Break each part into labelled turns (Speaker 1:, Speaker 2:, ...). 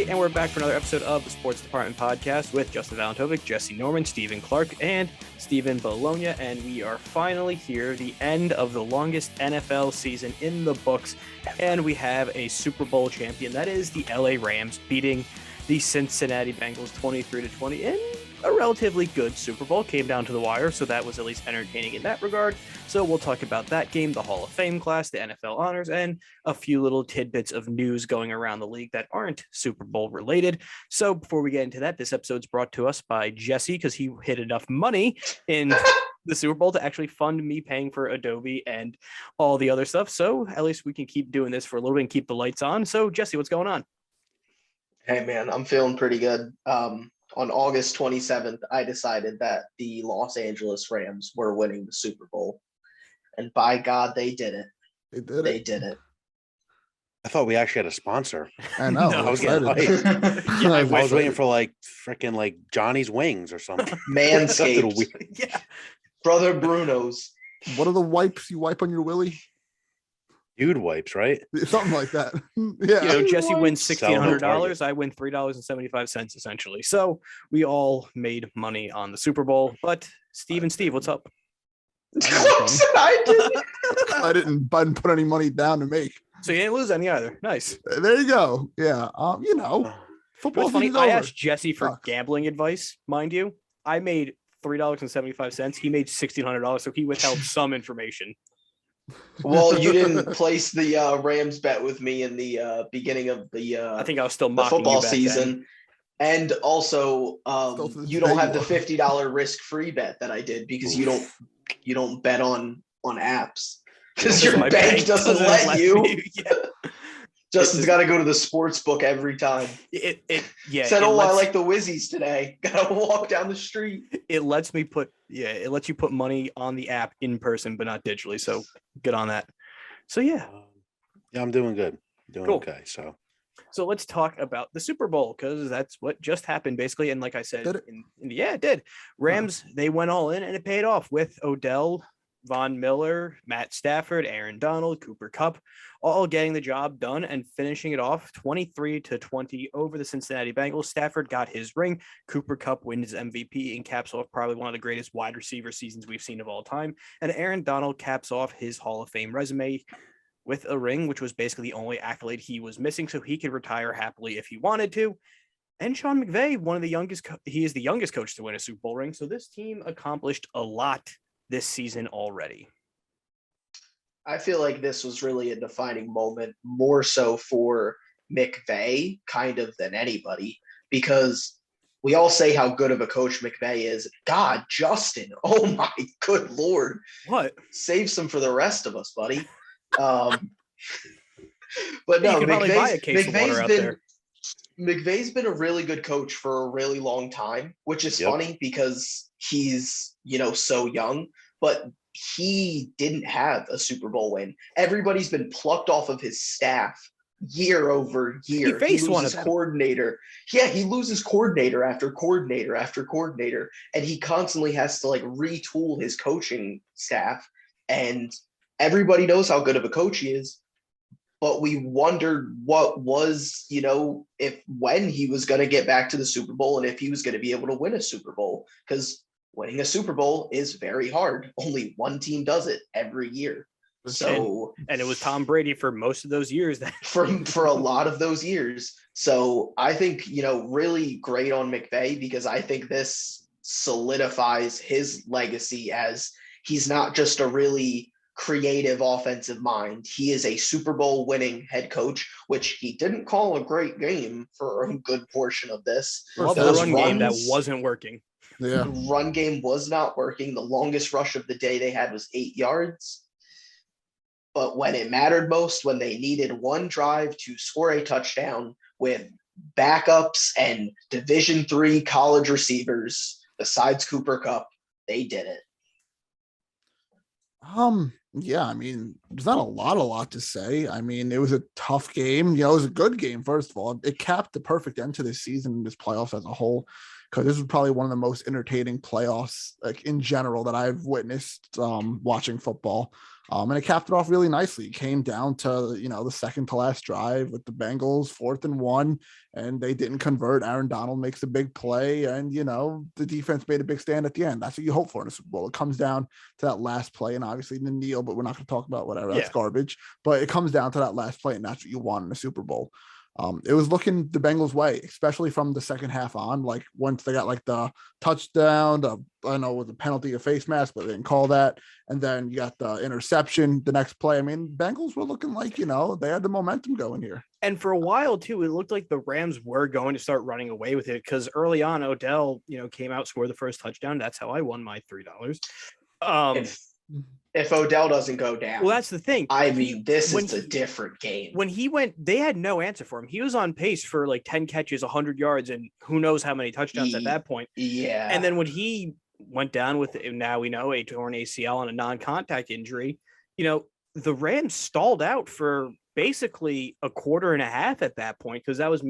Speaker 1: right, and we're back for another episode of the Sports Department Podcast with Justin Valentovic, Jesse Norman, Stephen Clark, and Stephen Bologna, and we are finally here, the end of the longest NFL season in the books, and we have a Super Bowl champion. That is the LA Rams beating the Cincinnati Bengals 23-20 in a relatively good Super Bowl. Came down to the wire, so that was at least entertaining in that regard. So we'll talk about that game, the Hall of Fame class, the NFL honors, and a few little tidbits of news going around the league that aren't Super Bowl related. So before we get into that, this episode's brought to us by Jesse because he hit enough money in the Super Bowl to actually fund me paying for Adobe and all the other stuff. So at least we can keep doing this for a little bit and keep the lights on. So Jesse, what's going on?
Speaker 2: Hey man, I'm feeling pretty good. On August 27th, I decided that the Los Angeles Rams were winning the Super Bowl. And by God, they did it. They did it.
Speaker 3: I thought we actually had a sponsor.
Speaker 4: I know.
Speaker 1: No,
Speaker 4: I was
Speaker 3: excited.
Speaker 1: Yeah,
Speaker 3: I was waiting for like freaking like Johnny's Wings or something.
Speaker 2: Manscaped.
Speaker 1: Yeah.
Speaker 2: Brother Bruno's.
Speaker 4: What are the wipes you wipe on your willy?
Speaker 3: Dude wipes, right?
Speaker 4: Something like that. Yeah.
Speaker 1: You know, Jesse wins $1,600.
Speaker 3: Target.
Speaker 1: I win $3.75 essentially. So we all made money on the Super Bowl. But Steve, what's up?
Speaker 2: I didn't.
Speaker 4: I didn't put any money down to make.
Speaker 1: So you didn't lose any either. Nice.
Speaker 4: There you go. Yeah. Football.
Speaker 1: It's funny.
Speaker 4: season's
Speaker 1: I
Speaker 4: over.
Speaker 1: asked Jesse for
Speaker 4: Sucks.
Speaker 1: gambling advice, mind you. I made $3.75. He made $1,600. So he withheld some information.
Speaker 2: Well, you didn't place the Rams bet with me in the beginning of the
Speaker 1: I think I was still
Speaker 2: the
Speaker 1: mocking
Speaker 2: football
Speaker 1: you back
Speaker 2: season.
Speaker 1: then.
Speaker 2: And also,
Speaker 4: Still to this
Speaker 2: you don't
Speaker 4: day
Speaker 2: have the
Speaker 4: you
Speaker 2: $50 risk-free bet that I did because you don't bet on apps because your
Speaker 1: My
Speaker 2: bank doesn't let you.
Speaker 1: me. Yeah.
Speaker 2: Justin's got to go to the sports book every time.
Speaker 1: It
Speaker 2: Said, I
Speaker 1: lets-
Speaker 2: like the Wizzies today. Gotta walk down the street.
Speaker 1: it lets you put money on the app in person, but not digitally. So good on that. So yeah.
Speaker 3: Yeah, I'm doing good. Doing
Speaker 1: Cool.
Speaker 3: okay.
Speaker 1: So let's talk about the Super Bowl because that's what just happened basically. And like I said,
Speaker 4: Did it?
Speaker 1: It did. Rams, they went all in and it paid off with Odell, Von Miller, Matt Stafford, Aaron Donald, Cooper Kupp, all getting the job done and finishing it off 23-20 over the Cincinnati Bengals. Stafford got his ring. Cooper Kupp wins MVP and caps off probably one of the greatest wide receiver seasons we've seen of all time. And Aaron Donald caps off his Hall of Fame resume with a ring, which was basically the only accolade he was missing, so he could retire happily if he wanted to. And Sean McVay, he is the youngest coach to win a Super Bowl ring. So this team accomplished a lot this season already.
Speaker 2: I feel like this was really a defining moment, more so for McVay kind of than anybody, because we all say how good of a coach McVay is. God, Justin, oh my good Lord.
Speaker 1: What?
Speaker 2: Save some for the rest of us, buddy. But no,
Speaker 1: You could probably buy a case of water out there.
Speaker 2: McVay's been a really good coach for a really long time, which is funny because he's, so young, but he didn't have a Super Bowl win. Everybody's been plucked off of his staff year over year.
Speaker 1: He faced one of them.
Speaker 2: Coordinator. Yeah, he loses coordinator after coordinator after coordinator, and he constantly has to retool his coaching staff. And everybody knows how good of a coach he is. But we wondered what was, when he was going to get back to the Super Bowl and if he was going to be able to win a Super Bowl, because winning a Super Bowl is very hard. Only one team does it every year. So,
Speaker 1: and it was Tom Brady for most of those years.
Speaker 2: For a lot of those years. So I think, really great on McVay, because I think this solidifies his legacy as he's not just a really creative offensive mind. He is a Super Bowl winning head coach, which he didn't call a great game for a good portion of this.
Speaker 1: Love the run game that wasn't working.
Speaker 4: Yeah.
Speaker 2: The run game was not working. The longest rush of the day they had was 8 yards. But when it mattered most, when they needed one drive to score a touchdown with backups and Division III college receivers, besides Cooper Kupp, they did it.
Speaker 4: Yeah, I mean, there's not a lot to say. I mean, it was a tough game. It was a good game, first of all. It capped the perfect end to this season, this playoffs as a whole, because this was probably one of the most entertaining playoffs, in general, that I've witnessed watching football. And it capped it off really nicely. It came down to, the second to last drive with the Bengals 4th and 1, and they didn't convert. Aaron Donald makes a big play, and, the defense made a big stand at the end. That's what you hope for in a Super Bowl. It comes down to that last play, and obviously the kneel, but we're not going to talk about whatever. That's garbage. But it comes down to that last play, and that's what you want in a Super Bowl. It was looking the Bengals' way, especially from the second half on. Like once they got like the touchdown, I know it was a penalty of face mask, but they didn't call that. And then you got the interception the next play. I mean, Bengals were looking like, they had the momentum going here.
Speaker 1: And for a while too, it looked like the Rams were going to start running away with it because early on, Odell, came out, scored the first touchdown. That's how I won my $3.
Speaker 2: If Odell doesn't go down,
Speaker 1: well, that's the thing.
Speaker 2: This is a different game.
Speaker 1: When he went, they had no answer for him. He was on pace for like 10 catches, 100 yards, and who knows how many touchdowns at that point.
Speaker 2: Yeah.
Speaker 1: And then when he went down with, now we know, a torn ACL and a non-contact injury, the Rams stalled out for basically a quarter and a half at that point, because that was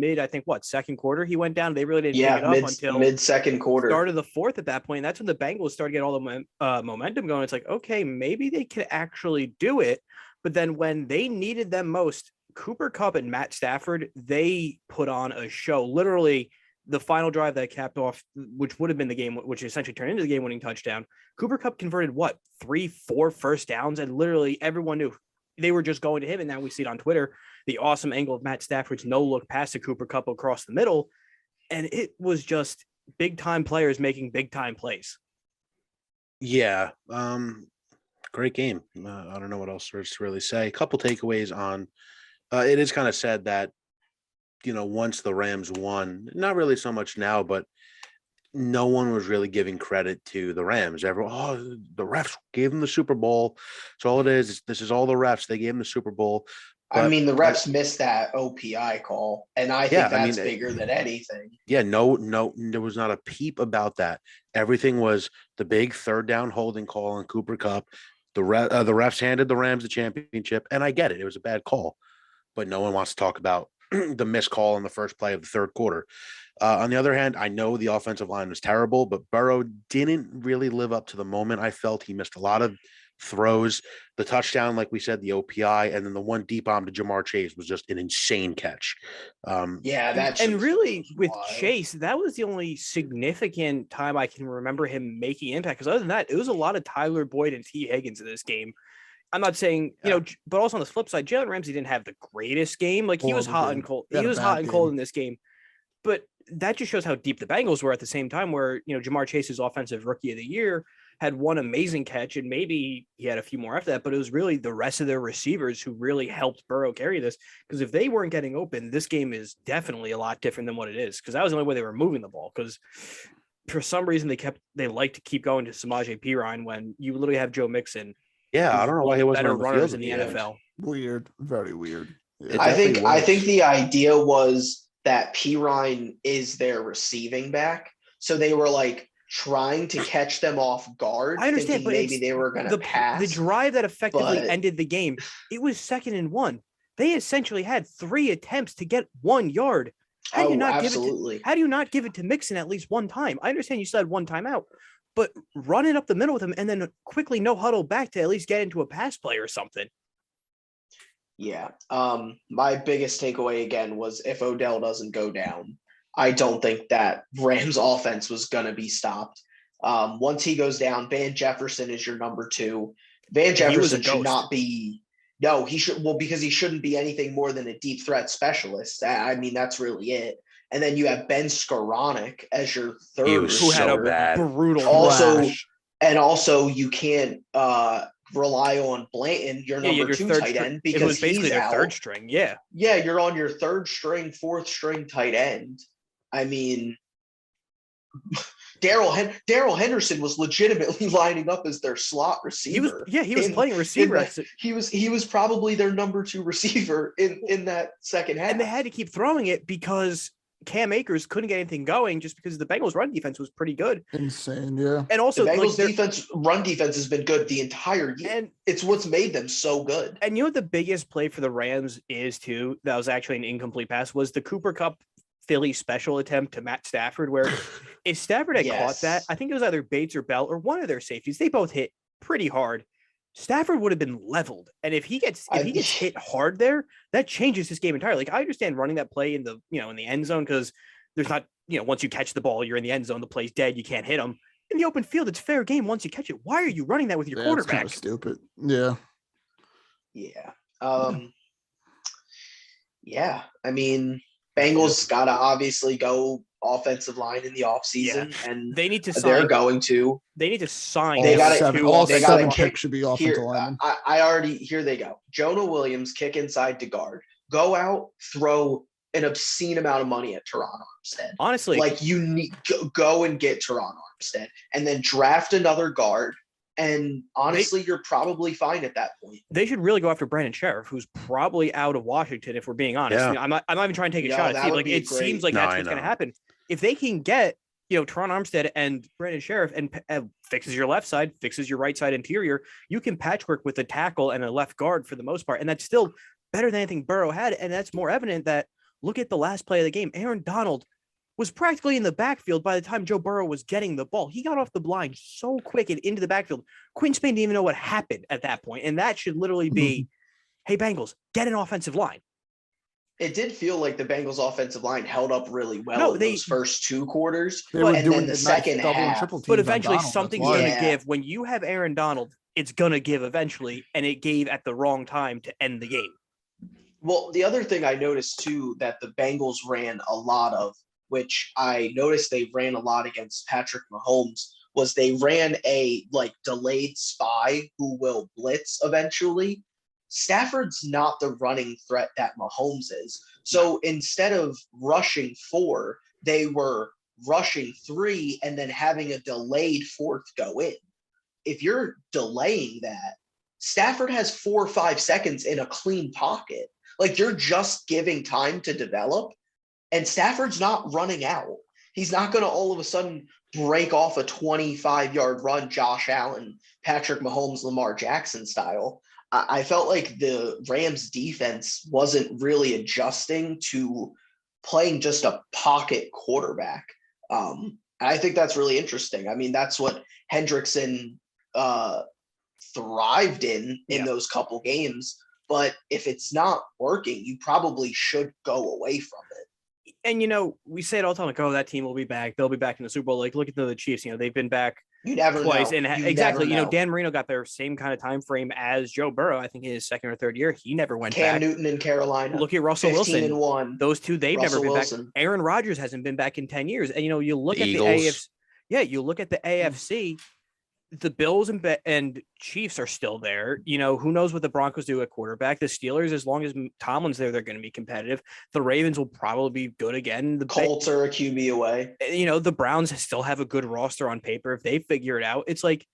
Speaker 1: second quarter he went down. They really didn't pick it up until
Speaker 2: mid-second quarter,
Speaker 1: start of the fourth at that point. And that's when the Bengals started getting all the momentum going. It's like, okay, maybe they can actually do it. But then when they needed them most, Cooper Kupp and Matt Stafford, they put on a show. Literally, the final drive that capped off, which would have been the game, which essentially turned into the game-winning touchdown, Cooper Kupp converted 3-4 first downs, and literally everyone knew they were just going to him. And now we see it on Twitter, the awesome angle of Matt Stafford's no-look pass to Cooper Kupp across the middle, and it was just big-time players making big-time plays.
Speaker 3: Yeah, great game. I don't know what else to really say. A couple takeaways on. It is kind of sad that once the Rams won, not really so much now, but no one was really giving credit to the Rams. Everyone, the refs gave them the Super Bowl. So all it is, this is all the refs. They gave them the Super Bowl.
Speaker 2: But the refs missed that OPI call, and I think that's bigger than anything.
Speaker 3: Yeah, no, there was not a peep about that. Everything was the big third down holding call on Cooper Kupp. The refs handed the Rams the championship, and I get it. It was a bad call, but no one wants to talk about the missed call in the first play of the third quarter. On the other hand, I know the offensive line was terrible, but Burrow didn't really live up to the moment. I felt he missed a lot of throws. The touchdown, like we said, the OPI, and then the one deep bomb to Jamar Chase was just an insane catch.
Speaker 1: And really with Chase, that was the only significant time I can remember him making impact. Because other than that, it was a lot of Tyler Boyd and T. Higgins in this game. I'm not saying, but also on the flip side, Jalen Ramsey didn't have the greatest game. Like he was hot and cold. He was hot and cold in this game. But that just shows how deep the Bengals were at the same time where, Jamar Chase's offensive rookie of the year had one amazing catch, and maybe he had a few more after that, but it was really the rest of their receivers who really helped Burrow carry this. Because if they weren't getting open, this game is definitely a lot different than what it is. Because that was the only way they were moving the ball. Because for some reason they like to keep going to Samaje Perine when you literally have Joe Mixon.
Speaker 3: Yeah, I don't know why he wasn't
Speaker 1: better
Speaker 3: on the
Speaker 1: runners
Speaker 3: field
Speaker 1: in the NFL.
Speaker 4: Weird, very weird. Yeah.
Speaker 2: I think the idea was that Perine is their receiving back, so they were like trying to catch them off guard.
Speaker 1: I understand, but
Speaker 2: maybe they were going to pass.
Speaker 1: The drive that effectively ended the game, it was 2nd and 1. They essentially had 3 attempts to get 1 yard. How do you not give it to Mixon at least one time? I understand you said one timeout, but run it up the middle with him and then quickly no huddle back to at least get into a pass play or something.
Speaker 2: Yeah. My biggest takeaway again was if Odell doesn't go down, I don't think that Rams offense was going to be stopped. Once he goes down, Van Jefferson is your number 2. Van Jefferson should not be. No, he should. Well, because he shouldn't be anything more than a deep threat specialist. I mean, that's really it. And then you have Ben Skoranek as your third.
Speaker 3: He was
Speaker 1: who had a
Speaker 3: bad.
Speaker 1: Brutal
Speaker 2: flash. Also you can't rely on Blanton, your number 2 tight end, because
Speaker 1: it was basically
Speaker 2: he's
Speaker 1: their
Speaker 2: out.
Speaker 1: third string. Yeah,
Speaker 2: you're on your 3rd string, 4th string tight end. I mean, Darrell Henderson was legitimately lining up as their slot receiver.
Speaker 1: He was playing receiver.
Speaker 2: He was probably their number 2 receiver in that second half.
Speaker 1: And they had to keep throwing it because Cam Akers couldn't get anything going just because the Bengals run defense was pretty good.
Speaker 4: Insane, yeah.
Speaker 1: And also
Speaker 2: the Bengals run defense has been good the entire year. And it's what's made them so good.
Speaker 1: And you know what the biggest play for the Rams is too? That was actually an incomplete pass, was the Cooper Kupp Philly special attempt to Matt Stafford, where if Stafford had caught that, I think it was either Bates or Bell or one of their safeties. They both hit pretty hard. Stafford would have been leveled. And if he gets hit hard there, that changes his game entirely. Like I understand running that play in the end zone because there's not, once you catch the ball, you're in the end zone, the play's dead, you can't hit him. In the open field, it's fair game once you catch it. Why are you running that with your quarterback?
Speaker 4: It's kind of stupid. Yeah.
Speaker 2: Yeah. Yeah. I mean, Bengals got to obviously go offensive line in the offseason, and
Speaker 1: they need to sign.
Speaker 2: They're going to.
Speaker 1: They need to sign.
Speaker 2: They got
Speaker 4: all seven picks should be offensive linemen.
Speaker 2: Here they go. Jonah Williams, kick inside to guard. Go out, throw an obscene amount of money at Teron Armstead.
Speaker 1: Honestly,
Speaker 2: like you need go and get Teron Armstead, and then draft another guard. And honestly, you're probably fine at that point.
Speaker 1: They should really go after Brandon Sheriff, who's probably out of Washington, if we're being honest.
Speaker 3: Yeah.
Speaker 1: I'm not even trying to take a shot at Steve. Like it seems like that's what's going to happen. If they can get, Teron Armstead and Brandon Sheriff and fixes your left side, fixes your right side interior, you can patchwork with a tackle and a left guard for the most part. And that's still better than anything Burrow had. And that's more evident that look at the last play of the game. Aaron Donald was practically in the backfield by the time Joe Burrow was getting the ball. He got off the blind so quick and into the backfield. Quinn Spain didn't even know what happened at that point. And that should literally be, hey, Bengals, get an offensive line.
Speaker 2: It did feel like the Bengals offensive line held up really well in those first two quarters. And then the second half.
Speaker 1: But eventually something's going to give. When you have Aaron Donald, it's going to give eventually. And it gave at the wrong time to end the game.
Speaker 2: Well, the other thing I noticed too, that the Bengals ran a lot of, which I noticed they ran a lot against Patrick Mahomes, was they ran a delayed spy who will blitz eventually. Stafford's not the running threat that Mahomes is. So instead of rushing 4, they were rushing 3 and then having a delayed 4th go in. If you're delaying that, Stafford has 4 or 5 seconds in a clean pocket. Like you're just giving time to develop. And Stafford's not running out. He's not going to all of a sudden break off a 25-yard run, Josh Allen, Patrick Mahomes, Lamar Jackson style. I felt like the Rams defense wasn't really adjusting to playing just a pocket quarterback. I think that's really interesting. I mean, that's what Hendrickson thrived in those couple games. But if it's not working, you probably should go away from it.
Speaker 1: And, we say it all the time, like, oh, that team will be back. They'll be back in the Super Bowl. Like, look at the Chiefs. They've been back twice.
Speaker 2: Know.
Speaker 1: And exactly, Dan Marino got their same kind of time frame as Joe Burrow. I think in his second or third year, he never went back.
Speaker 2: Cam Newton in Carolina.
Speaker 1: Look at Russell Wilson.
Speaker 2: 15-1.
Speaker 1: Those two, they've never been back. Aaron Rodgers hasn't been back in 10 years. And, you look at the AFC. Yeah, you look at the AFC. The Bills and Chiefs are still there. Who knows what the Broncos do at quarterback? The Steelers, as long as Tomlin's there, they're going to be competitive. The Ravens will probably be good again. The
Speaker 2: Colts are a QB away.
Speaker 1: The Browns still have a good roster on paper if they figure it out. It's like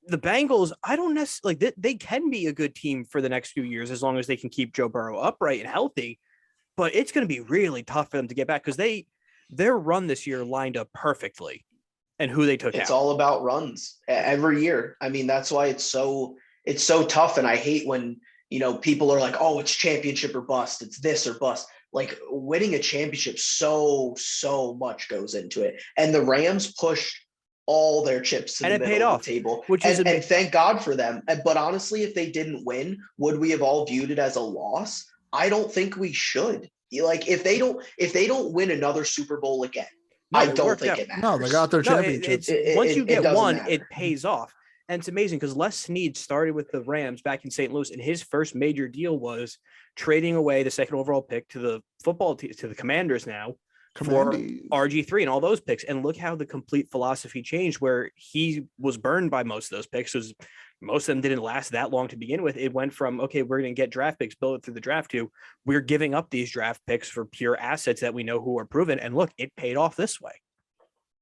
Speaker 1: the Bengals, I don't necessarily they can be a good team for the next few years as long as they can keep Joe Burrow upright and healthy. But it's going to be really tough for them to get back because their run this year lined up perfectly. And who they took out.
Speaker 2: It's all about runs every year. I mean, that's why it's so tough. And I hate when, people are like, oh, it's championship or bust. It's this or bust. Like winning a championship, so much goes into it. And the Rams pushed all their chips to the middle of the table. And thank God for them. But honestly, if they didn't win, would we have all viewed it as a loss? I don't think we should. Like if they don't win another Super Bowl again, I don't think it matters.
Speaker 4: No, they got their championship.
Speaker 1: Once you get one, it pays off. And it's amazing because Les Snead started with the Rams back in St. Louis, and his first major deal was trading away the second overall pick to the football team, to the Commanders now for RG3 and all those picks. And look how the complete philosophy changed where he was burned by most of those picks. Because most of them didn't last that long to begin with. It went from, okay, we're going to get draft picks, build it through the draft to we're giving up these draft picks for pure assets that we know who are proven. And look, it paid off this way.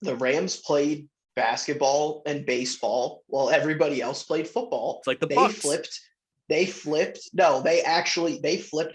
Speaker 2: The Rams played basketball and baseball while everybody else played football.
Speaker 1: It's like the Bucks.
Speaker 2: They flipped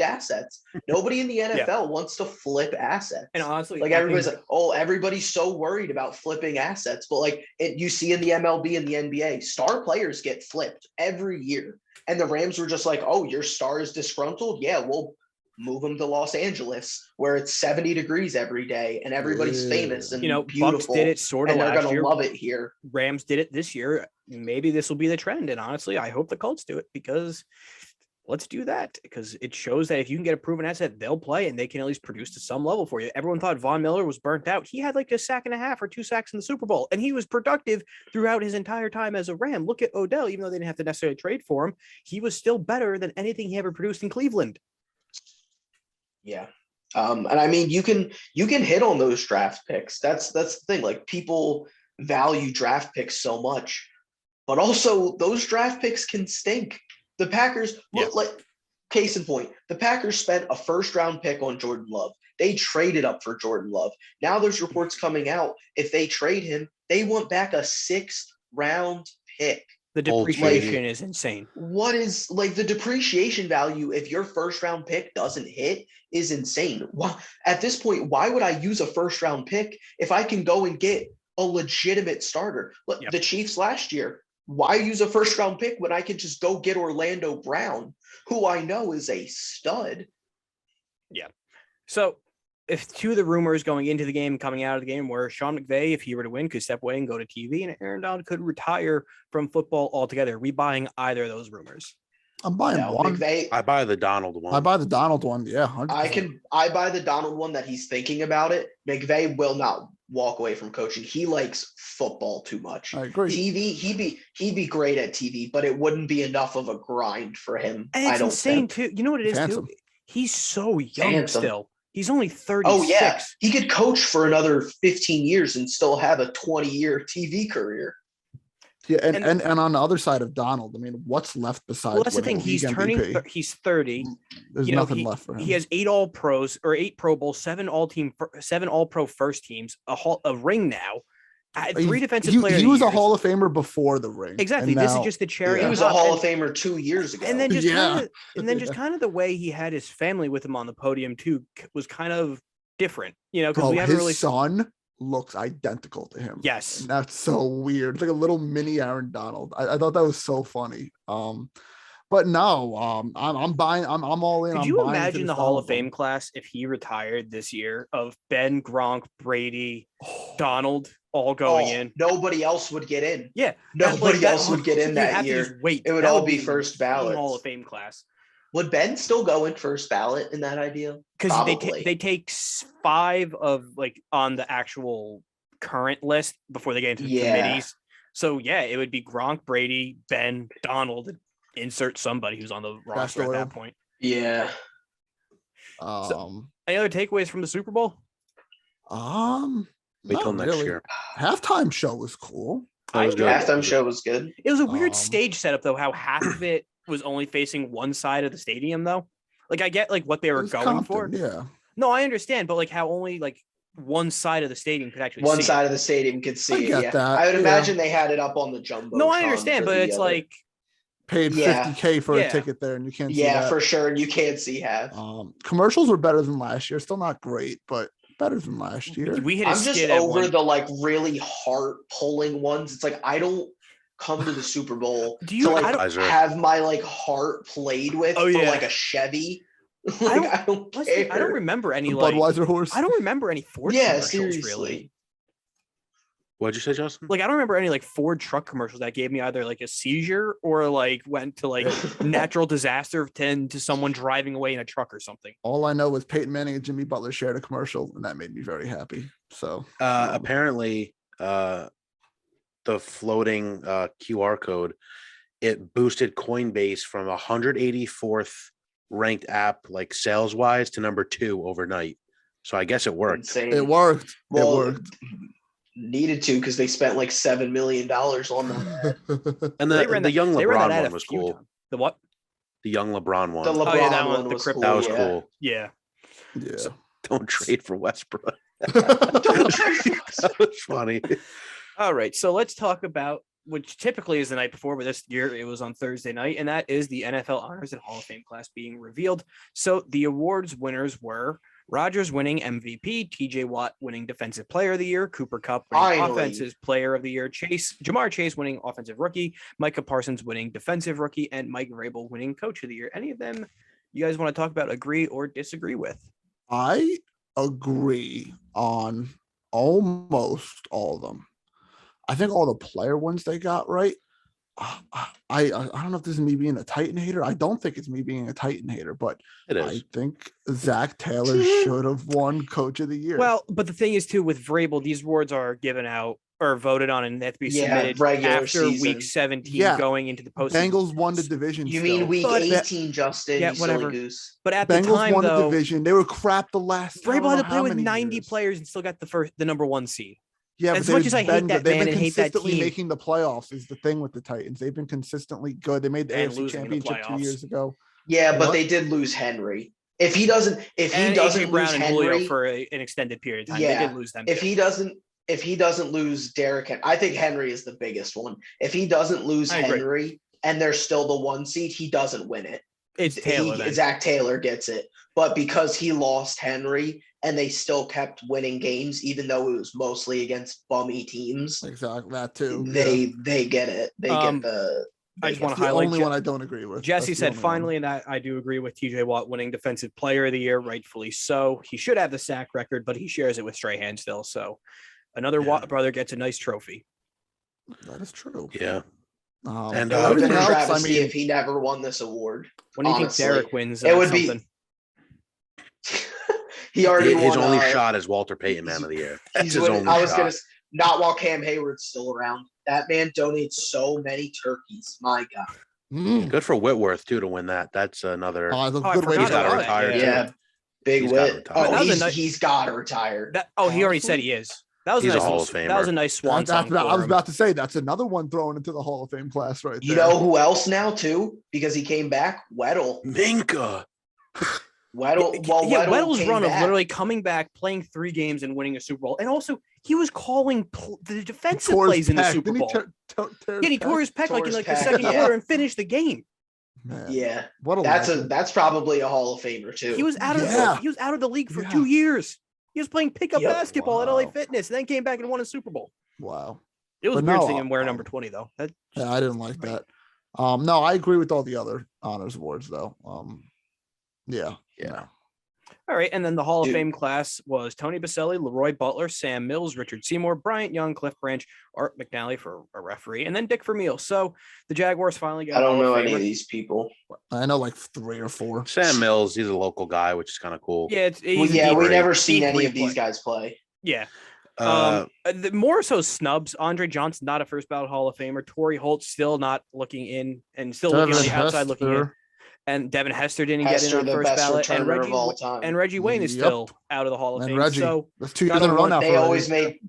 Speaker 2: assets. Nobody in the NFL wants to flip assets.
Speaker 1: And honestly,
Speaker 2: like everybody's like, oh, everybody's so worried about flipping assets. But like you see in the MLB and the NBA, star players get flipped every year. And the Rams were just like, oh, your star is disgruntled? Yeah, we'll move them to Los Angeles where it's 70 degrees every day and everybody's famous and beautiful.
Speaker 1: Bucks did it sort of
Speaker 2: and they're
Speaker 1: last
Speaker 2: going
Speaker 1: year.
Speaker 2: to love it here.
Speaker 1: Rams did it this year. maybe this will be the trend. And honestly, I hope the Colts do it, because let's do that, because it shows that if you can get a proven asset, they'll play and they can at least produce to some level for you. Everyone thought Von Miller was burnt out. He had like a sack and a half or 2 sacks in the Super Bowl, and he was productive throughout his entire time as a Ram. Look at Odell, even though they didn't have to necessarily trade for him, he was still better than anything he ever produced in Cleveland.
Speaker 2: Yeah. And I mean, you can hit on those draft picks. That's the thing. Like, people value draft picks so much, but also those draft picks can stink. The Packers, like, case in point, the Packers spent a first-round pick on Jordan Love. They traded up for Jordan Love. Now there's reports coming out, if they trade him, they want back a 6th-round pick.
Speaker 1: The depreciation is insane.
Speaker 2: What is, like, the depreciation value if your first-round pick doesn't hit is insane. Why, at this point, why would I use a first-round pick if I can go and get a legitimate starter? Look, the Chiefs last year, why use a first-round pick when I could just go get Orlando Brown, who I know is a stud?
Speaker 1: Yeah. So if 2 of the rumors going into the game, coming out of the game, were Sean McVay, if he were to win, could step away and go to TV, and Aaron Donald could retire from football altogether. Are we buying either of those rumors?
Speaker 4: I'm buying one.
Speaker 2: McVay,
Speaker 3: I buy the Donald one.
Speaker 4: I buy the Donald one. Yeah. 100%.
Speaker 2: I buy the Donald one, that he's thinking about it. McVay will not walk away from coaching. He likes football too much.
Speaker 4: I agree.
Speaker 2: TV, he'd be great at TV, but it wouldn't be enough of a grind for him.
Speaker 1: And it's insane too. You know what it is
Speaker 4: Handsome.
Speaker 1: too? He's so young still. He's only 36.
Speaker 2: Oh yeah, he could coach for another 15 years and still have a 20-year TV career.
Speaker 4: Yeah, and on the other side of Donald, I mean, what's left besides?
Speaker 1: Well, that's the thing.
Speaker 4: winning
Speaker 1: He's
Speaker 4: league
Speaker 1: turning.
Speaker 4: MVP?
Speaker 1: He's 30.
Speaker 4: There's nothing left for him.
Speaker 1: He has 8 All Pros or 8 Pro Bowls, 7 All Pro first teams, a ring now, 3 defensive players.
Speaker 4: He was a Hall of Famer before the ring.
Speaker 1: Exactly. This is just the cherry.
Speaker 2: He was a Hall of Famer 2 years ago.
Speaker 1: And then just kind of the way he had his family with him on the podium too was kind of different, because we haven't really.
Speaker 4: His son looks identical to him.
Speaker 1: Yes.
Speaker 4: And that's so weird. It's like a little mini Aaron Donald. I thought that was so funny. But no, I'm buying. I'm all in.
Speaker 1: Could you imagine the Hall of Fame class if he retired this year, of Ben, Gronk, Brady, Donald all going in?
Speaker 2: Nobody else would get in.
Speaker 1: Yeah,
Speaker 2: nobody else would get in that year. It would all be first ballot.
Speaker 1: Hall of Fame class.
Speaker 2: Would Ben still go in first ballot in that idea?
Speaker 1: Because they take 5 of, like, on the actual current list before they get into the committees. So yeah, it would be Gronk, Brady, Ben, Donald. Insert somebody who's on the roster at that point.
Speaker 2: Yeah.
Speaker 1: So, any other takeaways from the Super Bowl?
Speaker 3: Wait till next year.
Speaker 4: Halftime show was cool.
Speaker 2: Halftime show was good.
Speaker 1: It was a weird stage setup though. How half of it was only facing one side of the stadium though. Like, I get like what they were going
Speaker 4: Compton,
Speaker 1: for.
Speaker 4: Yeah.
Speaker 1: No, I understand, but like how only like one side of the stadium could actually
Speaker 2: one
Speaker 1: see
Speaker 2: side
Speaker 1: it.
Speaker 2: of the stadium could see
Speaker 4: I
Speaker 2: it.
Speaker 4: get that,
Speaker 2: I would imagine they had it up on the jumbo.
Speaker 1: No, I understand, but it's like
Speaker 4: paid $50K for a ticket there, and you can't. See that.
Speaker 2: For sure, and you can't see half.
Speaker 4: Commercials were better than last year. Still not great, but better than last year.
Speaker 2: I'm just over the like really heart pulling ones. It's like I don't come to the Super Bowl to like have my like heart played with for like a Chevy. I don't care.
Speaker 1: I don't remember any like
Speaker 4: Budweiser horse.
Speaker 1: I don't remember any Ford commercials
Speaker 2: seriously.
Speaker 1: really.
Speaker 3: What'd you say, Justin?
Speaker 1: Like, I don't remember any like Ford truck commercials that gave me either like a seizure or like went to like natural disaster to someone driving away in a truck or something.
Speaker 4: All I know was Peyton Manning and Jimmy Butler shared a commercial, and that made me very happy. So
Speaker 3: apparently, the floating QR code, it boosted Coinbase from 184th ranked app like sales wise to number 2 overnight. So I guess it worked.
Speaker 2: Insane.
Speaker 4: It worked.
Speaker 2: Well,
Speaker 4: it worked.
Speaker 2: Needed to because they spent like $7 million on them.
Speaker 3: And the young LeBron one was cool.
Speaker 1: The what?
Speaker 3: The young LeBron one.
Speaker 2: The LeBron one was cool.
Speaker 3: That was cool.
Speaker 1: Yeah.
Speaker 4: Yeah.
Speaker 3: So don't trade for Westbrook. That was funny.
Speaker 1: All right. So let's talk about, which typically is the night before, but this year it was on Thursday night, and that is the NFL Honors and Hall of Fame class being revealed. So the awards winners were Rodgers winning MVP, TJ Watt winning Defensive Player of the Year, Cooper Kupp winning Offensive Player of the Year, Jamar Chase winning Offensive Rookie, Micah Parsons winning Defensive Rookie, and Mike Vrabel winning Coach of the Year. Any of them you guys want to talk about, agree or disagree with?
Speaker 4: I agree on almost all of them. I think all the player ones they got right. I don't know if this is me being a Titan hater. I don't think it's me being a Titan hater, but
Speaker 3: It is.
Speaker 4: I think Zach Taylor should have won Coach of the Year.
Speaker 1: Well, but the thing is too with Vrabel, these awards are given out or voted on, and they have to be submitted
Speaker 2: regular
Speaker 1: after
Speaker 2: season.
Speaker 1: week 17,
Speaker 4: Yeah.
Speaker 1: going into the postseason.
Speaker 4: Bengals won the division.
Speaker 2: You
Speaker 4: still.
Speaker 2: mean week
Speaker 1: But-
Speaker 2: 18, Justin?
Speaker 1: Yeah,
Speaker 2: you
Speaker 1: whatever.
Speaker 2: silly goose.
Speaker 1: But at the
Speaker 4: Bengals
Speaker 1: time,
Speaker 4: won the
Speaker 1: though,
Speaker 4: division. They were crap the last. I don't
Speaker 1: Vrabel had
Speaker 4: know
Speaker 1: to play
Speaker 4: how
Speaker 1: with
Speaker 4: many
Speaker 1: 90
Speaker 4: years.
Speaker 1: players and still got the number 1 seed.
Speaker 4: Yeah,
Speaker 1: As
Speaker 4: but
Speaker 1: much as I hate that
Speaker 4: they've
Speaker 1: man
Speaker 4: been
Speaker 1: and hate that
Speaker 4: consistently
Speaker 1: team.
Speaker 4: making the playoffs is the thing with the Titans. They've been consistently good. They made the
Speaker 1: And
Speaker 4: AFC
Speaker 1: losing in the
Speaker 4: Championship 2
Speaker 1: playoffs.
Speaker 4: years ago.
Speaker 2: Yeah, but
Speaker 4: What?
Speaker 2: they did lose Henry. If he doesn't
Speaker 1: And
Speaker 2: lose
Speaker 1: AJ Brown and Julio
Speaker 2: Henry,
Speaker 1: for an extended period of time.
Speaker 2: Yeah,
Speaker 1: They did lose them.
Speaker 2: if
Speaker 1: too.
Speaker 2: he doesn't lose Derrick Henry, I think Henry is the biggest one. If he doesn't lose
Speaker 1: I agree.
Speaker 2: Henry and they're still the 1 seed, he doesn't win it.
Speaker 1: It's Taylor then.
Speaker 2: Zach Taylor gets it. But because he lost Henry and they still kept winning games, even though it was mostly against bummy teams,
Speaker 4: Exactly that too.
Speaker 2: they get it. They get the.
Speaker 1: I just want
Speaker 4: That's
Speaker 1: to
Speaker 4: the
Speaker 1: highlight
Speaker 4: only one I don't agree with.
Speaker 1: Jesse
Speaker 4: That's the
Speaker 1: said
Speaker 4: only one.
Speaker 1: finally, and that I do agree with TJ Watt winning Defensive Player of the Year, rightfully so. He should have the sack record, but he shares it with Strahan still. So another Watt brother gets a nice trophy.
Speaker 4: That is true.
Speaker 3: Yeah.
Speaker 2: It would
Speaker 3: And,
Speaker 2: have
Speaker 4: everything
Speaker 2: been a
Speaker 4: else, I
Speaker 2: travesty
Speaker 4: mean,
Speaker 2: if he never won this award.
Speaker 1: When do you
Speaker 2: Honestly.
Speaker 1: think Derek wins?
Speaker 2: It would be-
Speaker 1: something?
Speaker 2: He already
Speaker 3: his
Speaker 2: won.
Speaker 3: only shot is Walter Payton Man of the Year. That's
Speaker 2: He's
Speaker 3: his
Speaker 2: winning.
Speaker 3: only
Speaker 2: I was
Speaker 3: shot.
Speaker 2: gonna not while Cam Hayward's still around. That man donates so many turkeys. My God.
Speaker 4: Mm.
Speaker 3: Good for Whitworth too to win that. That's another.
Speaker 4: Oh, that's a
Speaker 1: Oh, I
Speaker 4: good way to
Speaker 1: forgot
Speaker 3: He's got to
Speaker 1: about
Speaker 4: go.
Speaker 1: that.
Speaker 3: retire too.
Speaker 2: Yeah. Big
Speaker 3: He's gotta
Speaker 2: wit.
Speaker 3: retire.
Speaker 2: Oh,
Speaker 1: That was a
Speaker 2: he's,
Speaker 1: nice-
Speaker 2: he's got to retire.
Speaker 1: He already
Speaker 4: Honestly,
Speaker 1: said he is. That was
Speaker 3: He's
Speaker 1: a
Speaker 3: a
Speaker 1: nice
Speaker 3: Hall
Speaker 1: little-
Speaker 3: of
Speaker 1: That was a
Speaker 3: Famer.
Speaker 1: nice swan
Speaker 4: That's
Speaker 1: song.
Speaker 4: I was
Speaker 1: for him.
Speaker 4: about to say that's another one thrown into the Hall of Fame class right
Speaker 2: You
Speaker 4: there.
Speaker 2: know who else now too? Because he came back. Weddle.
Speaker 3: Minka.
Speaker 2: Weddle. Well,
Speaker 1: yeah,
Speaker 2: Weddle
Speaker 1: Weddle's
Speaker 2: came
Speaker 1: run
Speaker 2: back.
Speaker 1: of literally coming back, playing 3 games, and winning a Super Bowl, and also he was calling the defensive
Speaker 4: Tore his
Speaker 1: plays in the
Speaker 4: pec.
Speaker 1: Super
Speaker 4: Didn't
Speaker 1: Bowl.
Speaker 4: tear
Speaker 1: Yeah, he tore his pec
Speaker 2: Tore
Speaker 1: like in
Speaker 2: his
Speaker 1: like the
Speaker 2: pec,
Speaker 1: second
Speaker 2: yeah.
Speaker 1: quarter and finished the game.
Speaker 4: Man,
Speaker 2: Yeah,
Speaker 4: what a
Speaker 2: that's
Speaker 4: legend.
Speaker 2: that's probably a Hall of Famer too.
Speaker 1: He was out of
Speaker 4: Yeah.
Speaker 1: he was out of the league for
Speaker 4: Yeah.
Speaker 1: 2 years. He was playing pickup
Speaker 2: Yep.
Speaker 1: basketball at LA
Speaker 4: Wow.
Speaker 1: Fitness, and then came back and won a Super Bowl.
Speaker 4: Wow.
Speaker 1: It was
Speaker 4: But
Speaker 1: weird
Speaker 4: no,
Speaker 1: seeing him wear number 20 though. That
Speaker 4: Yeah, I didn't like that. No, I agree with all the other honors awards though. Yeah.
Speaker 3: Yeah.
Speaker 1: All right, and then the Hall of
Speaker 2: Dude.
Speaker 1: Fame class was Tony Baselli, Leroy Butler, Sam Mills, Richard Seymour, Bryant Young, Cliff Branch, Art McNally for a referee, and then Dick Vermeil. So the Jaguars finally got
Speaker 2: I don't
Speaker 1: a Hall
Speaker 2: know
Speaker 1: of
Speaker 2: any of
Speaker 1: Famer.
Speaker 2: these people.
Speaker 4: I know like 3 or 4.
Speaker 3: Sam Mills, he's a local guy, which is kind of cool.
Speaker 1: Yeah,
Speaker 2: Well,
Speaker 1: he's a
Speaker 2: yeah,
Speaker 1: deep-
Speaker 2: we
Speaker 3: deep-
Speaker 2: never seen
Speaker 1: deep
Speaker 2: any of these
Speaker 1: replay.
Speaker 2: guys play.
Speaker 1: Yeah.
Speaker 3: Uh,
Speaker 1: More so snubs. Andre Johnson, not a first ballot Hall of Famer. Torrey Holt still not looking in and still looking on the outside looking in. And Devin Hester didn't
Speaker 2: Hester,
Speaker 1: get in on
Speaker 2: the
Speaker 1: first
Speaker 2: best
Speaker 1: ballot. And
Speaker 2: returner
Speaker 1: Reggie,
Speaker 2: of all time.
Speaker 1: and Reggie Wayne is
Speaker 4: Yep.
Speaker 1: still out of the Hall of
Speaker 4: And
Speaker 1: Fame.
Speaker 4: Reggie.
Speaker 1: So,
Speaker 4: That's 2 years
Speaker 1: gotta
Speaker 4: in a row
Speaker 1: want-
Speaker 4: now.
Speaker 2: They
Speaker 4: for
Speaker 2: always
Speaker 4: Reggie.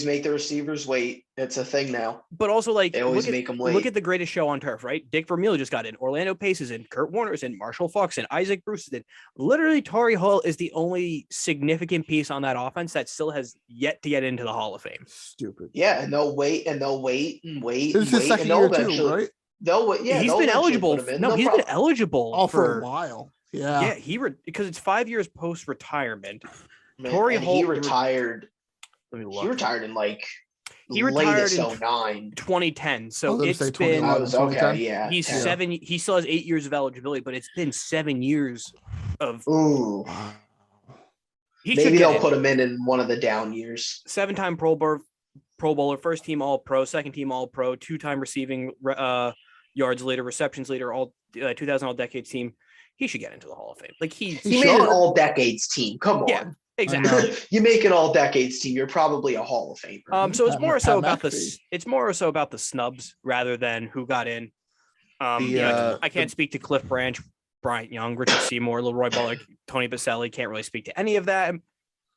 Speaker 2: make the receivers wait. It's a thing now.
Speaker 1: but also like
Speaker 2: They always
Speaker 1: look at,
Speaker 2: make them
Speaker 1: look
Speaker 2: wait.
Speaker 1: at the greatest show on turf, right? Dick Vermeil just got in. Orlando Pace is in. Kurt Warner's in. Marshall Fox and Isaac Bruce is in. Literally, Torrey Holt is the only significant piece on that offense that still has yet to get into the Hall of Fame.
Speaker 4: Stupid.
Speaker 2: Yeah, and they'll wait and they'll wait and wait.
Speaker 4: This
Speaker 2: and
Speaker 4: is his
Speaker 2: wait,
Speaker 4: second
Speaker 2: and
Speaker 4: year
Speaker 2: they'll
Speaker 4: too,
Speaker 2: eventually-
Speaker 4: right?
Speaker 2: They'll wait. Yeah,
Speaker 1: he's
Speaker 2: they'll
Speaker 1: been
Speaker 2: eventually
Speaker 1: eligible.
Speaker 2: put him in.
Speaker 1: No,
Speaker 2: They'll
Speaker 1: he's
Speaker 2: prob-
Speaker 1: been eligible
Speaker 4: Oh, for a while. Yeah.
Speaker 1: Yeah, because it's 5 years post retirement.
Speaker 2: Man,
Speaker 1: Torrey
Speaker 2: and
Speaker 1: Holt
Speaker 2: he retired.
Speaker 1: Let me
Speaker 2: He
Speaker 1: look.
Speaker 2: retired in like
Speaker 1: He retired
Speaker 2: latest
Speaker 1: in
Speaker 2: 09.
Speaker 1: 2010.
Speaker 4: I
Speaker 1: So
Speaker 4: was gonna
Speaker 1: it's
Speaker 4: say
Speaker 1: been
Speaker 4: 21.
Speaker 2: I was okay. Yeah.
Speaker 1: he's
Speaker 2: yeah.
Speaker 1: 7. He still has 8 years of eligibility, but it's been 7 years of
Speaker 2: Ooh.
Speaker 4: Wow.
Speaker 1: he should
Speaker 2: Maybe
Speaker 1: get
Speaker 2: they'll
Speaker 1: in.
Speaker 2: put him in one of the down years.
Speaker 1: 7-time Pro Bowler, first team All Pro, second team All Pro, 2-time receiving yards leader, receptions leader, all 2000 All Decades team. He should get into the Hall of Fame. Like he
Speaker 2: He made an
Speaker 4: should.
Speaker 2: all decades team. Come
Speaker 1: Yeah.
Speaker 2: on.
Speaker 1: exactly.
Speaker 2: You make an all decades team, you're probably a Hall of Famer.
Speaker 1: So it's
Speaker 4: Pat-
Speaker 1: more so
Speaker 4: Pat
Speaker 1: about
Speaker 4: McAfee.
Speaker 1: it's more so about the snubs rather than who got in.
Speaker 3: The,
Speaker 1: You know, I
Speaker 3: the-
Speaker 1: can't speak to Cliff Branch, Bryant Young, Richard Seymour, Leroy Butler, Tony Baselli. Can't really speak to any of that.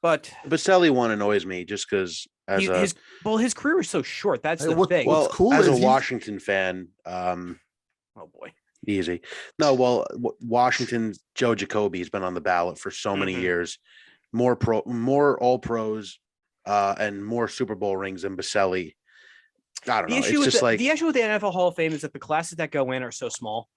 Speaker 1: But
Speaker 3: Baselli one annoys me just because as
Speaker 1: he,
Speaker 3: a
Speaker 1: his career is so short. That's
Speaker 4: Hey,
Speaker 1: the
Speaker 4: what-
Speaker 1: thing.
Speaker 4: what's
Speaker 3: well
Speaker 4: cool
Speaker 3: as
Speaker 4: is
Speaker 3: a
Speaker 4: he's-
Speaker 3: Washington fan,
Speaker 1: Oh boy.
Speaker 3: easy. No, well, Washington's Joe Jacoby has been on the ballot for so many
Speaker 1: Mhm.
Speaker 3: years. More All Pros, and more Super Bowl rings than Baselli. I don't know. It's just like
Speaker 1: the issue with the NFL Hall of Fame is that the classes that go in are so small.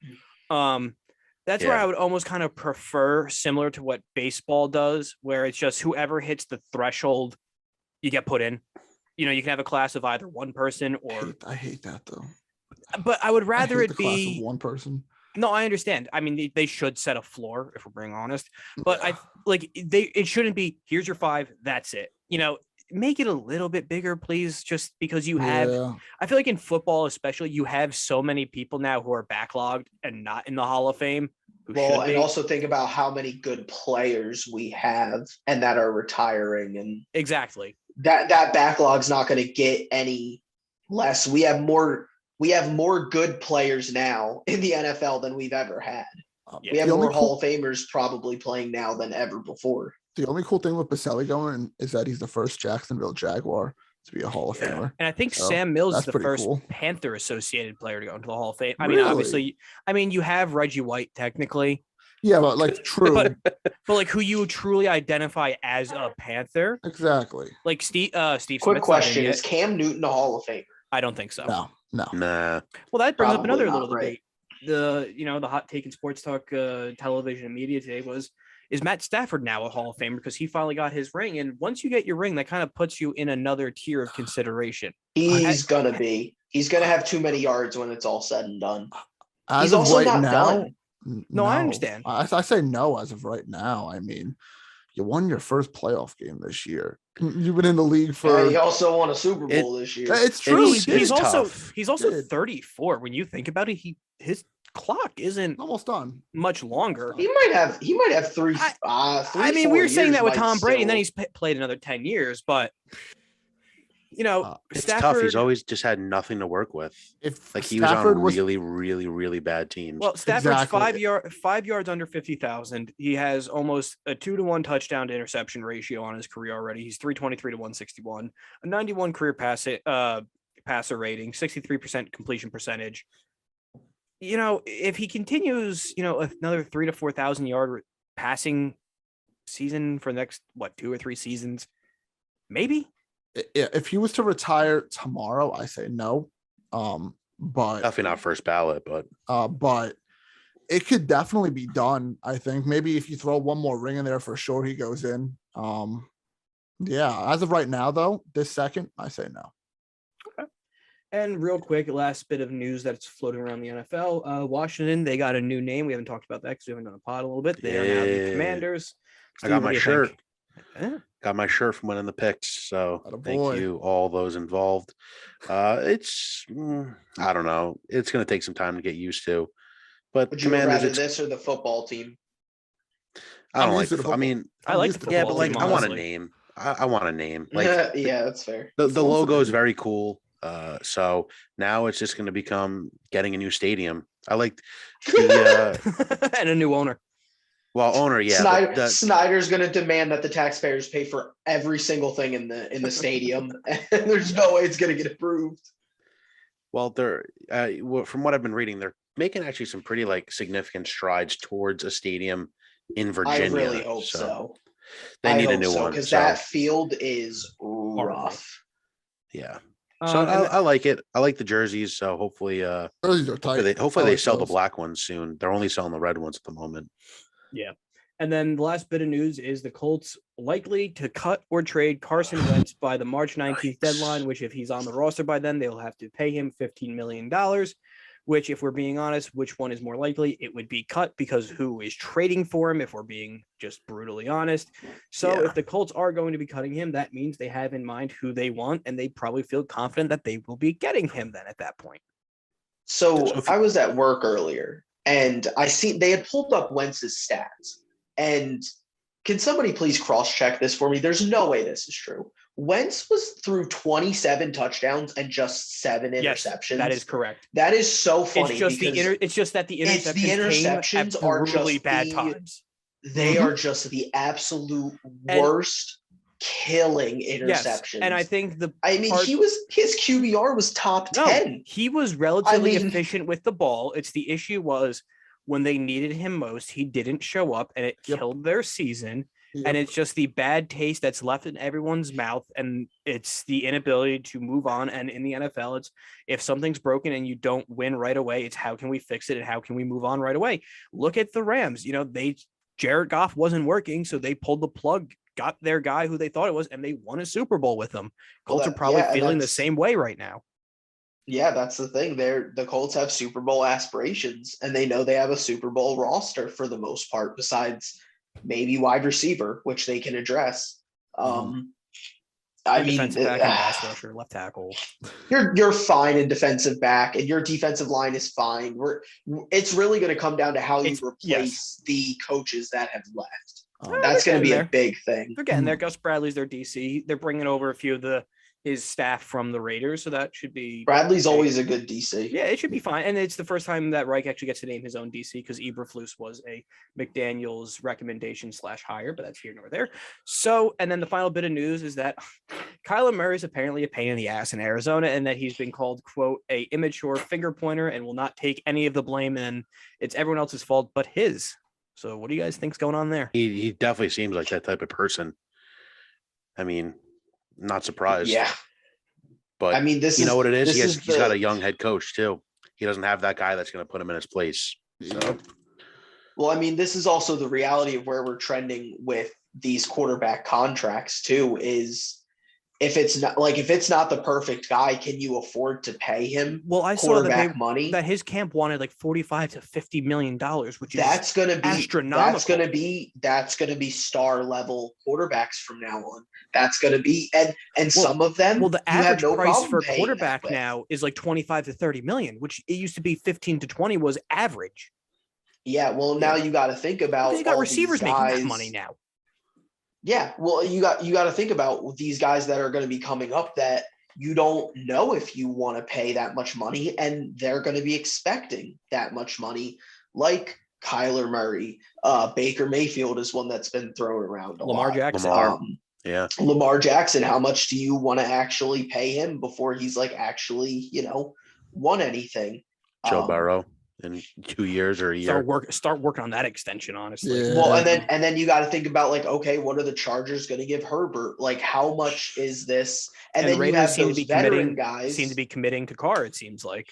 Speaker 1: That's where
Speaker 3: Yeah.
Speaker 1: I would almost kind of prefer similar to what baseball does, where it's just whoever hits the threshold, you get put in. You know, you can have a class of either one person or,
Speaker 4: I hate that though.
Speaker 1: but I would
Speaker 4: I
Speaker 1: rather
Speaker 4: hate
Speaker 1: it
Speaker 4: the class of
Speaker 1: be.
Speaker 4: one person.
Speaker 1: No, I understand. I mean, they should set a floor if we're being honest, but it shouldn't be here's your 5, that's it. You know, make it a little bit bigger, please, just because you have, I feel like in football especially, you have so many people now who are backlogged and not in the Hall of Fame.
Speaker 2: Well, and also think about how many good players we have and that are retiring, and
Speaker 1: exactly
Speaker 2: that backlog's not going to get any less. We have more good players now in the NFL than we've ever had. We have more Hall of Famers probably playing now than ever before.
Speaker 4: The only cool thing with Baselli going is that he's the first Jacksonville Jaguar to be a Hall of Famer.
Speaker 1: And I think Sam Mills is the first Panther associated player to go into the Hall of Fame. I mean, obviously, you have Reggie White technically.
Speaker 4: Yeah, but like true.
Speaker 1: but like who you truly identify as a Panther.
Speaker 4: Exactly.
Speaker 1: Like Steve
Speaker 2: Quick
Speaker 1: Smith's
Speaker 2: question, is Cam Newton a Hall of Famer?
Speaker 1: I don't think so.
Speaker 4: No.
Speaker 3: Nah.
Speaker 1: Well, that brings up another little debate. The hot take in sports talk, television and media today is Matt Stafford now a Hall of Famer because he finally got his ring? And once you get your ring, that kind of puts you in another tier of consideration.
Speaker 2: He's gonna have too many yards when it's all said and done.
Speaker 4: He's also not done.
Speaker 1: No, I understand.
Speaker 4: I say no as of right now. I mean, you won your first playoff game this year. You've been in the league for.
Speaker 2: Yeah, he also won a Super Bowl this year.
Speaker 4: It's true.
Speaker 1: He's also 34. When you think about it, his clock isn't
Speaker 4: almost done.
Speaker 1: Much longer.
Speaker 2: He might have three.
Speaker 1: I mean, we were saying that with Tom Brady, and then he's played another 10 years. But
Speaker 3: it's
Speaker 1: Stafford,
Speaker 3: tough. He's always just had nothing to work with. He was on really, really, really bad teams.
Speaker 1: Well, Stafford's 5 yards under 50,000. He has almost a 2-to-1 touchdown to interception ratio on his career already. He's 323 to 161, a 91 career passer rating, 63% completion percentage. If he continues, another 3,000 to 4,000 yard passing season for the next 2 or 3 seasons, maybe.
Speaker 4: If he was to retire tomorrow, I say no. But
Speaker 3: definitely not first ballot,
Speaker 4: but it could definitely be done. I think maybe if you throw one more ring in there, for sure he goes in. As of right now, though, this second, I say no.
Speaker 1: Okay. And real quick, last bit of news that's floating around the NFL. Washington, they got a new name. We haven't talked about that because we haven't done a pod a little bit. They are now the Commanders.
Speaker 3: Steve, I got my shirt. Got my shirt from winning the picks. So thank you, all those involved. It's I don't know. It's going to take some time to get used to. But
Speaker 2: would you rather this or the football team?
Speaker 3: I don't like. I mean,
Speaker 1: I like the football.
Speaker 3: Yeah, but like,
Speaker 1: team,
Speaker 3: I want a name. I want a name. Like,
Speaker 2: yeah, that's fair.
Speaker 3: The logo is very cool. So now it's just going to become getting a new stadium. I like the
Speaker 1: and a new owner.
Speaker 3: Well, owner, yeah.
Speaker 2: Snyder's going to demand that the taxpayers pay for every single thing in the stadium, and there's no way it's going to get approved.
Speaker 3: Well, they're from what I've been reading, they're making actually some pretty significant strides towards a stadium in Virginia.
Speaker 2: I really hope so.
Speaker 3: They need a new one
Speaker 2: because that field is rough.
Speaker 3: Yeah. So I like it. I like the jerseys. So hopefully, hopefully they sell the black ones soon. They're only selling the red ones at the moment.
Speaker 1: Yeah. And then the last bit of news is the Colts likely to cut or trade Carson Wentz by the March 19th deadline, which if he's on the roster by then, they'll have to pay him $15 million, which if we're being honest, which one is more likely? It would be cut because who is trading for him if we're being just brutally honest. So if the Colts are going to be cutting him, that means they have in mind who they want, and they probably feel confident that they will be getting him then at that point.
Speaker 2: So I was at work earlier. And I see they had pulled up Wentz's stats. And can somebody please cross-check this for me? There's no way this is true. Wentz was through 27 touchdowns and just 7 interceptions.
Speaker 1: Yes, that is correct.
Speaker 2: That is so funny.
Speaker 1: It's just that the interceptions are really bad times.
Speaker 2: They are just the absolute worst killing interceptions.
Speaker 1: Yes, and I think
Speaker 2: his QBR was top 10.
Speaker 1: He was relatively efficient with the ball. It's the issue was when they needed him most, he didn't show up, and it killed their season. And it's just the bad taste that's left in everyone's mouth, and it's the inability to move on. And in the NFL, it's if something's broken and you don't win right away, it's how can we fix it and how can we move on right away? Look at the Rams. Jared Goff wasn't working, so they pulled the plug, got their guy who they thought it was, and they won a Super Bowl with them. Colts are probably feeling the same way right now.
Speaker 2: Yeah, that's the thing. The Colts have Super Bowl aspirations, and they know they have a Super Bowl roster for the most part, besides maybe wide receiver, which they can address. I
Speaker 1: And
Speaker 2: mean,
Speaker 1: defensive back and pass rusher, left tackle.
Speaker 2: you're fine in defensive back, and your defensive line is fine. It's really going to come down to how you replace the coaches that have left. That's going to be a big thing.
Speaker 1: They're getting there. Gus Bradley's their DC. They're bringing over a few of his staff from the Raiders, so that should be.
Speaker 2: Bradley's always a good DC.
Speaker 1: Yeah, it should be fine, and it's the first time that Reich actually gets to name his own DC because Eberflus was a McDaniel's recommendation / hire, but that's here nor there. So, and then the final bit of news is that Kyler Murray is apparently a pain in the ass in Arizona, and that he's been called, quote, a immature finger pointer and will not take any of the blame, and it's everyone else's fault but his. So what do you guys think's going on there?
Speaker 3: He definitely seems like that type of person. I mean, not surprised.
Speaker 2: Yeah.
Speaker 3: But
Speaker 2: I mean,
Speaker 3: you know what it is? He's got a young head coach too. He doesn't have that guy that's going to put him in his place. So.
Speaker 2: Well, I mean, this is also the reality of where we're trending with these quarterback contracts too, is if it's not the perfect guy, can you afford to pay him?
Speaker 1: Well, I saw
Speaker 2: money
Speaker 1: that his camp wanted like $45 to $50 million, which is astronomical.
Speaker 2: That's gonna be star level quarterbacks from now on. That's gonna be some of them.
Speaker 1: Well, the average price for a quarterback now is like 25 to 30 million, which it used to be 15 to 20 was average.
Speaker 2: Yeah, well, now you got to think about
Speaker 1: because you got receivers making that money now.
Speaker 2: Yeah, well, you got to think about these guys that are going to be coming up that you don't know if you want to pay that much money, and they're going to be expecting that much money, like Kyler Murray. Baker Mayfield is one that's been thrown around a lot.
Speaker 1: Lamar Jackson.
Speaker 2: Lamar Jackson, how much do you want to actually pay him before he's like actually, won anything?
Speaker 3: Joe Burrow in 2 years or a year.
Speaker 1: Start working on that extension, honestly.
Speaker 2: Yeah. Well, and then you got to think about like, okay, what are the Chargers going to give Herbert? Like, how much is this? And then
Speaker 1: Raiders
Speaker 2: you have those veteran guys
Speaker 1: seem to be committing to Carr. It seems like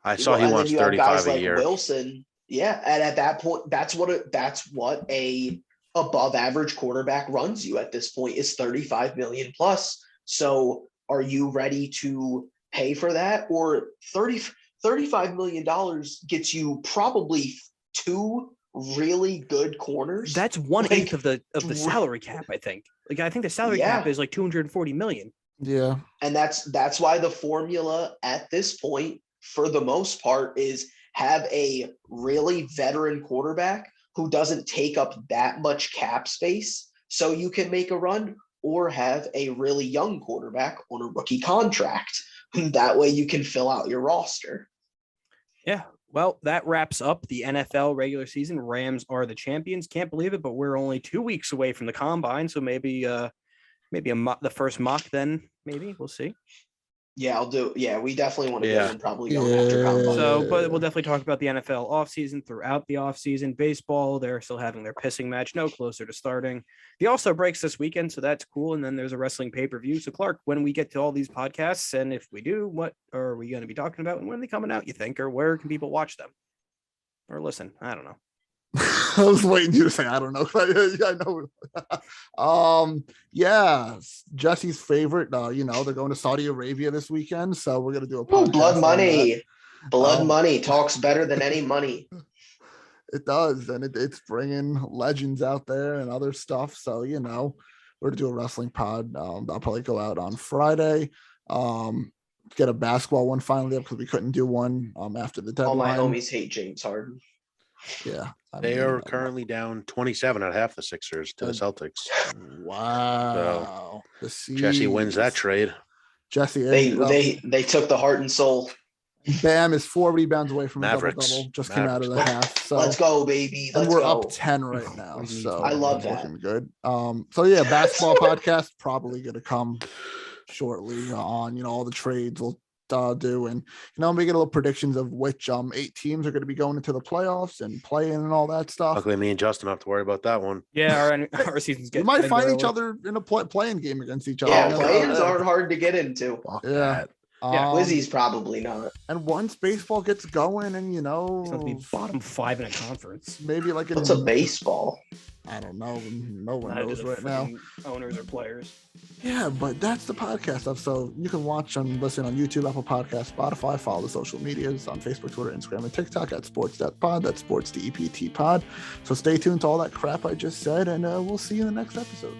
Speaker 3: I saw he wants 35 a year.
Speaker 2: Wilson, yeah, and at that point, that's what a above average quarterback runs you at this point is 35 million plus. So, are you ready to pay for that? Or $35 million gets you probably two really good corners.
Speaker 1: That's 1/8 of the salary cap, I think. Like, I think the salary cap is like 240 million.
Speaker 4: Yeah.
Speaker 2: And that's why the formula at this point, for the most part, is have a really veteran quarterback who doesn't take up that much cap space so you can make a run, or have a really young quarterback on a rookie contract. That way you can fill out your roster.
Speaker 1: Yeah. Well, that wraps up the NFL regular season. Rams are the champions. Can't believe it, but we're only 2 weeks away from the combine. So maybe the first mock then, maybe. We'll see.
Speaker 2: Yeah, I'll do. Yeah, we definitely want to get one probably going after combine.
Speaker 1: So, but we'll definitely talk about the NFL offseason throughout the offseason. Baseball, they're still having their pissing match, no closer to starting. The All-Star breaks this weekend, so that's cool. And then there's a wrestling pay-per-view. So, Clark, when we get to all these podcasts, and if we do, what are we going to be talking about? And when are they coming out, you think? Or where can people watch them? Or listen? I don't know.
Speaker 4: I was waiting you to say, I don't know. I know. Yeah, Jesse's favorite. They're going to Saudi Arabia this weekend, so we're gonna do a podcast.
Speaker 2: Blood money. Blood money talks better than any money.
Speaker 4: It does, and it's bringing legends out there and other stuff. So we're gonna do a wrestling pod. I'll probably go out on Friday. Get a basketball one finally up because we couldn't do one after the deadline.
Speaker 2: All my homies hate James Harden.
Speaker 4: Yeah,
Speaker 3: they are currently down 27 at half the Sixers to the Celtics.
Speaker 4: Wow.
Speaker 3: So Jesse wins that trade.
Speaker 4: Jesse,
Speaker 2: they took the heart and soul.
Speaker 4: Bam is 4 rebounds away from
Speaker 3: Mavericks.
Speaker 4: a double. Just came out of the half. So
Speaker 2: let's go, baby.
Speaker 4: We're up 10 right now. So
Speaker 2: I love that.
Speaker 4: Looking good. Basketball podcast probably going to come shortly on all the trades we'll do, and make a little predictions of which 8 teams are going to be going into the playoffs and playing and all that stuff.
Speaker 3: Luckily, me and Justin don't have to worry about that one.
Speaker 1: Yeah, our season's getting.
Speaker 4: We might find each other in a playing game against each other.
Speaker 2: Yeah, players aren't hard to get into. Wizzy's probably not.
Speaker 4: And once baseball gets going, and
Speaker 1: it's going to be bottom 5 in a conference.
Speaker 4: Maybe like
Speaker 2: what's a baseball?
Speaker 4: I don't know. No one knows right now.
Speaker 1: Owners or players.
Speaker 4: Yeah, but that's the podcast stuff. So you can watch and listen on YouTube, Apple Podcasts, Spotify. Follow the social medias on Facebook, Twitter, Instagram, and TikTok at sports.pod. That's sports DEPT pod. So stay tuned to all that crap I just said, and we'll see you in the next episode.